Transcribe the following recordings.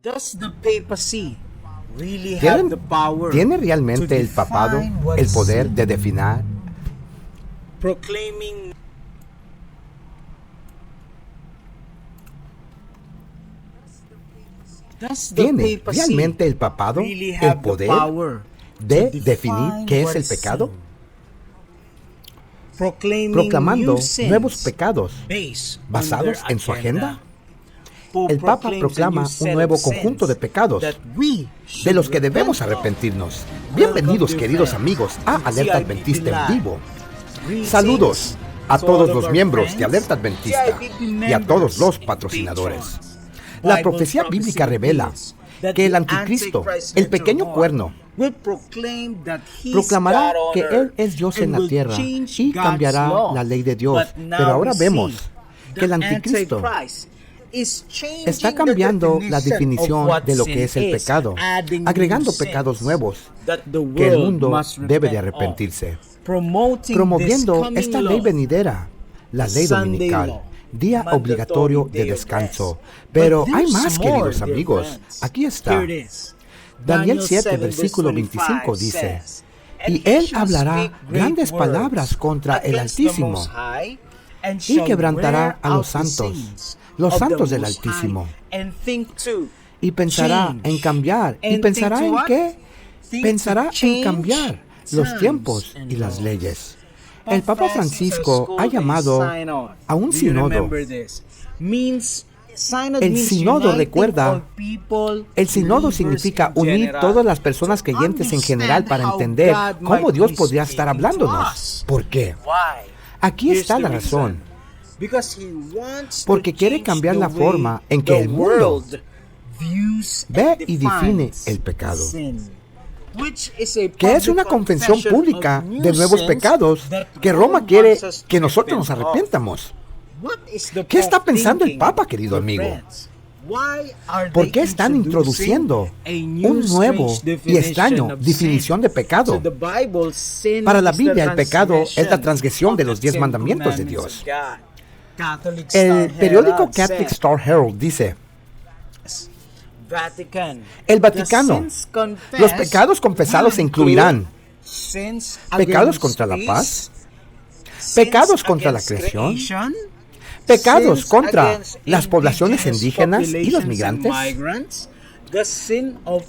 ¿Tiene, ¿tiene realmente el papado el poder de definir? ¿Tiene realmente el papado el poder de definir qué es el pecado? Proclamando nuevos pecados basados en su agenda. El Papa proclama un nuevo conjunto de pecados de los que debemos arrepentirnos. Bienvenidos, queridos amigos, a Alerta Adventista en Vivo. Saludos a todos los miembros de Alerta Adventista y a todos los patrocinadores. La profecía bíblica revela que el anticristo, el pequeño cuerno, proclamará que Él es Dios en la tierra y cambiará la ley de Dios. Pero ahora vemos que el anticristo está cambiando la definición de lo que es el pecado, agregando pecados nuevos que el mundo debe de arrepentirse, promoviendo esta ley venidera, la ley dominical, día obligatorio de descanso. Pero hay más, queridos amigos. Aquí está. Daniel 7, versículo 25 dice: y él hablará grandes palabras contra el Altísimo y quebrantará a los santos del Altísimo. Y pensará en cambiar. ¿Y pensará en qué? Pensará en cambiar los tiempos y las leyes. El Papa Francisco ha llamado a un sínodo. El sínodo recuerda, el sínodo significa unir todas las personas creyentes en general para entender cómo Dios podría estar hablándonos. ¿Por qué? Aquí está la razón. Porque quiere cambiar la forma en que el mundo ve y define el pecado, que es una confesión pública de nuevos pecados que Roma quiere que nosotros nos arrepentamos. ¿Qué está pensando el Papa, querido amigo? ¿Por qué están introduciendo un nuevo y extraño definición de pecado? Para la Biblia, el pecado es la transgresión de los 10 mandamientos de Dios. El periódico Catholic Star Herald dice: el Vaticano, los pecados confesados incluirán pecados contra la paz, pecados contra la creación, pecados contra las poblaciones indígenas y los migrantes,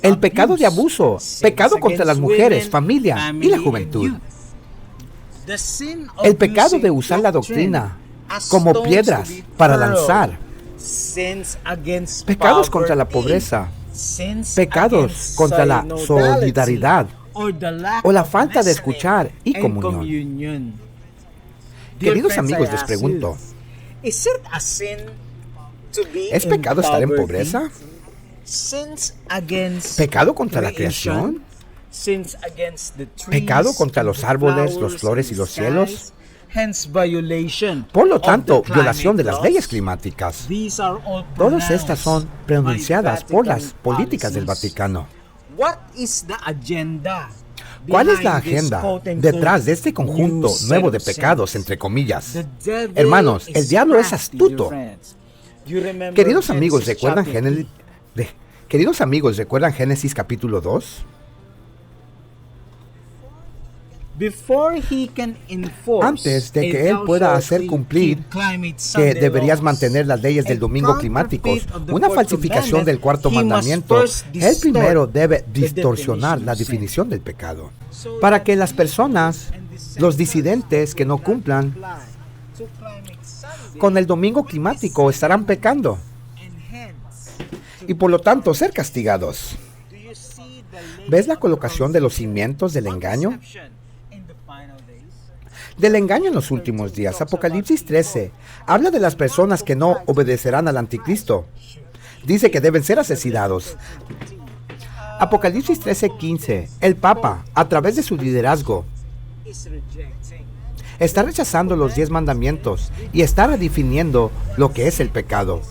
el pecado de abuso, pecado contra las mujeres, familia y la juventud, el pecado de usar la doctrina como piedras para lanzar, pecados contra la pobreza, pecados contra la solidaridad o la falta de escuchar y comunión. Queridos amigos, les pregunto, ¿es pecado estar en pobreza? ¿Pecado contra la creación? ¿Pecado contra los árboles, las flores y los cielos? Por lo tanto, violación de las leyes climáticas. Todas estas son pronunciadas por las políticas del Vaticano. ¿Cuál es la agenda detrás de este conjunto nuevo de pecados, entre comillas? Hermanos, el diablo es astuto. Queridos amigos, ¿recuerdan Génesis capítulo 2? Antes de que él pueda hacer cumplir que deberías mantener las leyes del domingo climáticos, una falsificación del cuarto mandamiento, él primero debe distorsionar la definición del pecado, para que las personas, los disidentes que no cumplan con el domingo climático, estarán pecando y por lo tanto ser castigados. ¿Ves la colocación de los cimientos del engaño? Del engaño en los últimos días. Apocalipsis 13 habla de las personas que no obedecerán al anticristo. Dice que deben ser asesinados. Apocalipsis 13:15. El Papa, a través de su liderazgo, está rechazando los 10 mandamientos y está redefiniendo lo que es el pecado.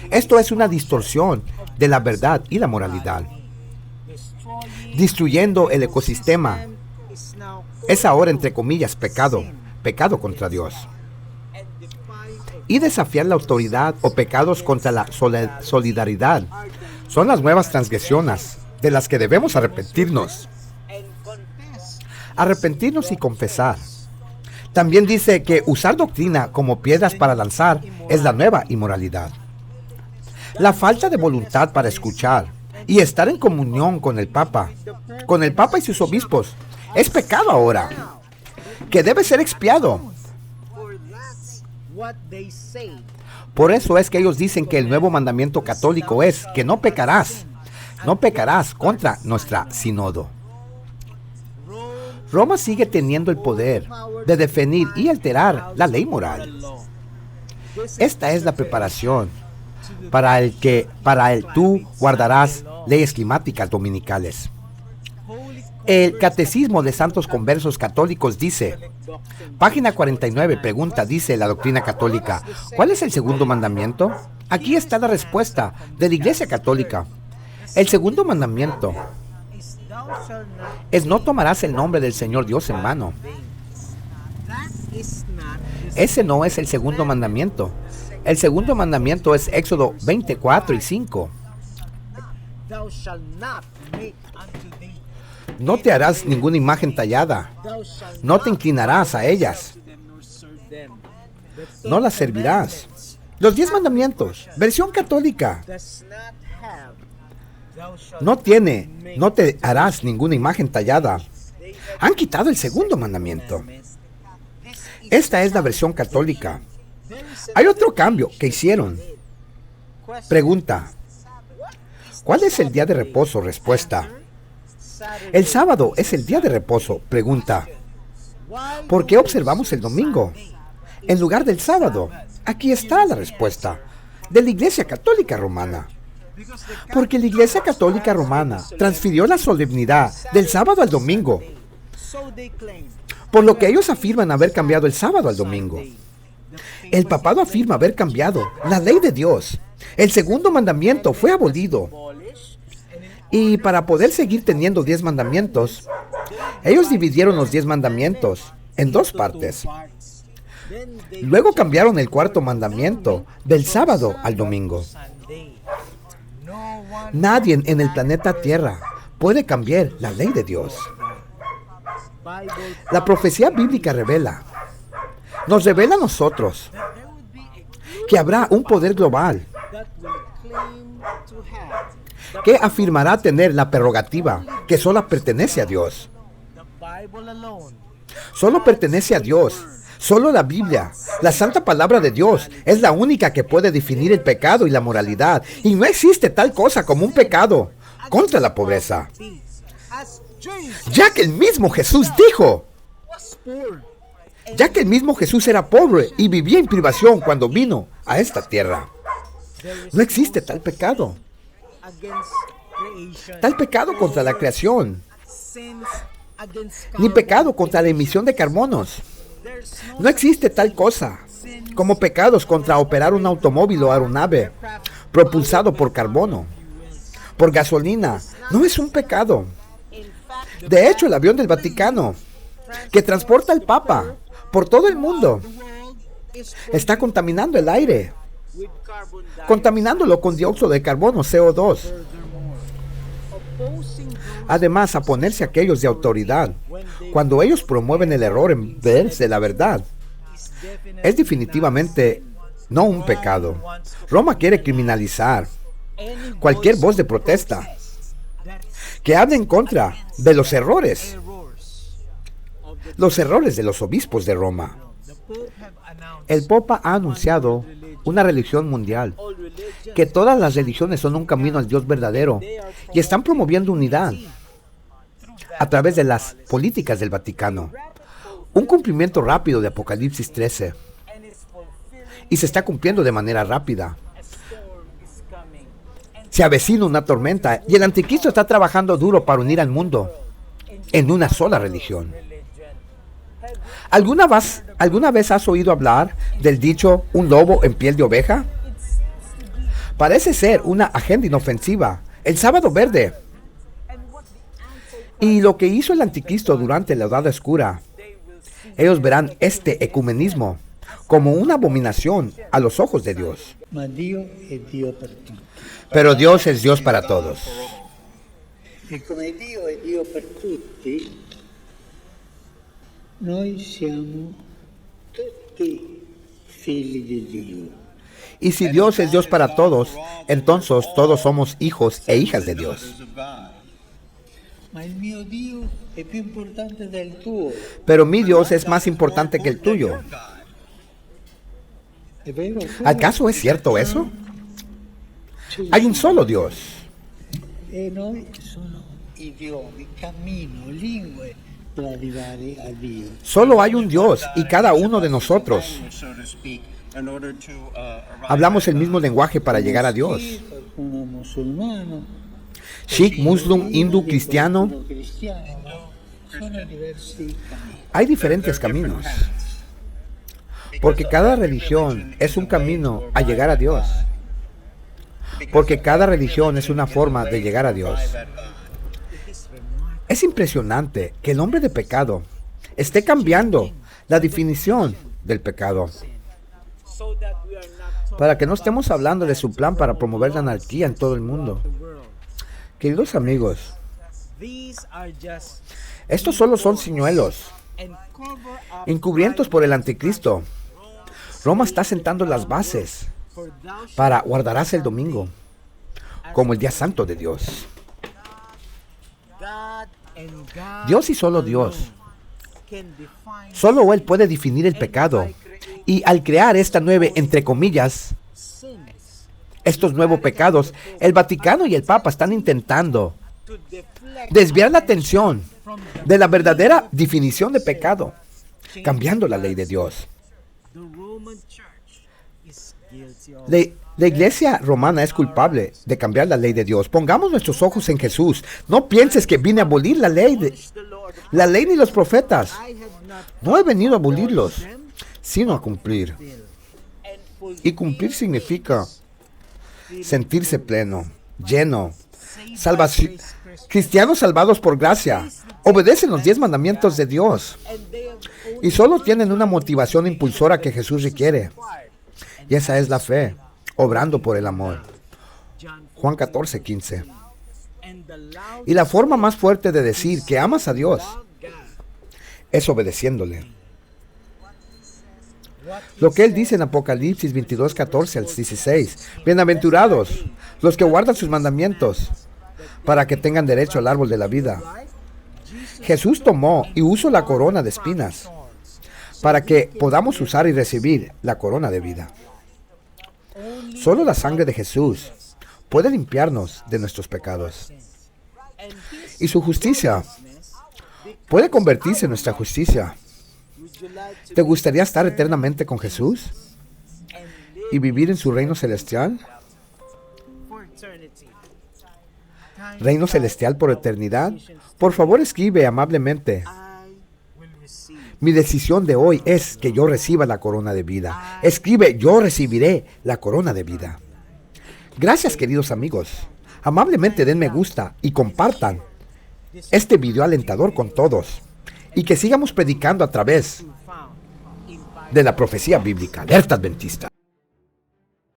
Esto es una distorsión de la verdad y la moralidad, destruyendo el ecosistema. Es ahora, entre comillas, pecado contra Dios. Y desafiar la autoridad o pecados contra la solidaridad Son las nuevas transgresiones de las que debemos arrepentirnos. Arrepentirnos y confesar. También dice que usar doctrina como piedras para lanzar es la nueva inmoralidad. La falta de voluntad para escuchar y estar en comunión con el Papa y sus obispos, es pecado ahora, que debe ser expiado. Por eso es que ellos dicen que el nuevo mandamiento católico es que no pecarás contra nuestra sínodo. Roma sigue teniendo el poder de definir y alterar la ley moral. Esta es la preparación para el tú guardarás leyes climáticas dominicales. El Catecismo de Santos Conversos Católicos dice, página 49, pregunta, dice la doctrina católica, ¿cuál es el segundo mandamiento? Aquí está la respuesta de la Iglesia Católica. El segundo mandamiento es no tomarás el nombre del Señor Dios en vano. Ese no es el segundo mandamiento. El segundo mandamiento es Éxodo 24 y 5. No te harás ninguna imagen tallada. No te inclinarás a ellas. No las servirás. Los 10 mandamientos, versión católica. No te harás ninguna imagen tallada. Han quitado el segundo mandamiento. Esta es la versión católica. Hay otro cambio que hicieron. Pregunta, ¿cuál es el día de reposo? Respuesta, el sábado es el día de reposo. Pregunta, ¿por qué observamos el domingo en lugar del sábado? Aquí está la respuesta de la Iglesia Católica Romana. Porque la Iglesia Católica Romana transfirió la solemnidad del sábado al domingo, por lo que ellos afirman haber cambiado el sábado al domingo. El papado afirma haber cambiado la ley de Dios. El segundo mandamiento fue abolido. Y para poder seguir teniendo 10 mandamientos, ellos dividieron los 10 mandamientos en 2 partes. Luego cambiaron el cuarto mandamiento del sábado al domingo. Nadie en el planeta Tierra puede cambiar la ley de Dios. La profecía bíblica nos revela a nosotros que habrá un poder global que afirmará tener la prerrogativa que solo pertenece a Dios. Solo pertenece a Dios. Solo la Biblia, la santa palabra de Dios, es la única que puede definir el pecado y la moralidad. Y no existe tal cosa como un pecado contra la pobreza. Ya que el mismo Jesús dijo, ya que el mismo Jesús era pobre y vivía en privación cuando vino a esta tierra. No existe tal pecado. Tal pecado contra la creación. Ni pecado contra la emisión de carbonos. No existe tal cosa como pecados contra operar un automóvil o aeronave propulsado por carbono, por gasolina. No es un pecado. De hecho, el avión del Vaticano, que transporta al Papa por todo el mundo, está contaminando el aire, contaminándolo con dióxido de carbono, CO2. Además, a ponerse aquellos de autoridad, cuando ellos promueven el error en vez de la verdad, es definitivamente no un pecado. Roma quiere criminalizar cualquier voz de protesta que hable en contra de los errores de los obispos de Roma. El Papa ha anunciado una religión mundial, que todas las religiones son un camino al Dios verdadero y están promoviendo unidad a través de las políticas del Vaticano. Un cumplimiento rápido de Apocalipsis 13. Y se está cumpliendo de manera rápida. Se avecina una tormenta y el anticristo está trabajando duro para unir al mundo en una sola religión. ¿Alguna vez has oído hablar del dicho un lobo en piel de oveja? Parece ser una agenda inofensiva, el sábado verde. Y lo que hizo el anticristo durante la Edad Oscura, ellos verán este ecumenismo como una abominación a los ojos de Dios. Pero Dios es Dios para todos. Y como Dio è Dio per tutti, noi siamo tutti figli di Dio. Y si Dios es Dios para todos, entonces todos somos hijos e hijas de Dios. Pero mi Dios es más importante que el tuyo. ¿Acaso es cierto eso? Hay un solo Dios. Solo hay un Dios y cada uno de nosotros hablamos el mismo lenguaje para llegar a Dios. Sikh, musulmán, hindú, cristiano. Hay diferentes caminos. Porque cada religión es un camino a llegar a Dios. Porque cada religión es una forma de llegar a Dios. Es impresionante que el hombre de pecado esté cambiando la definición del pecado. Para que no estemos hablando de su plan para promover la anarquía en todo el mundo. Queridos amigos, estos solo son señuelos, encubrimientos por el anticristo. Roma está sentando las bases para guardarás el domingo como el día santo de Dios. Dios y solo Dios. Solo Él puede definir el pecado. Y al crear esta nueva, entre comillas, estos nuevos pecados, el Vaticano y el Papa están intentando desviar la atención de la verdadera definición de pecado, cambiando la ley de Dios. La iglesia romana es culpable de cambiar la ley de Dios. Pongamos nuestros ojos en Jesús. No pienses que vine a abolir la ley ni los profetas. No he venido a abolirlos, sino a cumplir. Y cumplir significa sentirse pleno, lleno, salvación. Cristianos salvados por gracia, obedecen los 10 mandamientos de Dios y solo tienen una motivación impulsora que Jesús requiere. Y esa es la fe, obrando por el amor. Juan 14:15. Y la forma más fuerte de decir que amas a Dios es obedeciéndole. Lo que Él dice en Apocalipsis 22:14 al 16. Bienaventurados los que guardan sus mandamientos, para que tengan derecho al árbol de la vida. Jesús tomó y usó la corona de espinas, para que podamos usar y recibir la corona de vida. Solo la sangre de Jesús puede limpiarnos de nuestros pecados. Y su justicia puede convertirse en nuestra justicia. ¿Te gustaría estar eternamente con Jesús y vivir en su reino celestial? ¿Reino celestial por eternidad? Por favor, escribe amablemente. Mi decisión de hoy es que yo reciba la corona de vida. Escribe, yo recibiré la corona de vida. Gracias, queridos amigos. Amablemente den me gusta y compartan este video alentador con todos. Y que sigamos predicando a través de la profecía bíblica. Alerta Adventista.